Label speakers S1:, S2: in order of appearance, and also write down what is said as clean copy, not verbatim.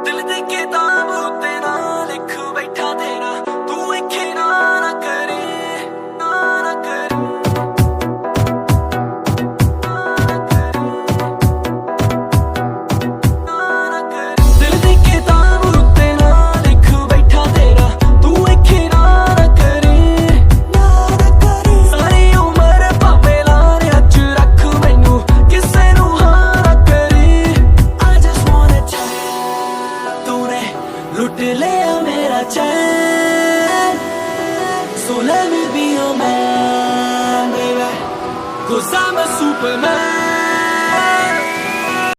S1: दिल दी किताब उत्ते ना लिख बैठा तेरा तू इखे ना करे ना करे दिल दी किताब उत्ते ना लिख बैठा तेरा तू इखे ना करे सारी उम्र भावे लारे अच रख मैनू किसे नू हां ना करे I just wanna tell तूने लुट लिया मेरा चैन So let me be your man, baby 'Cause I'm a superman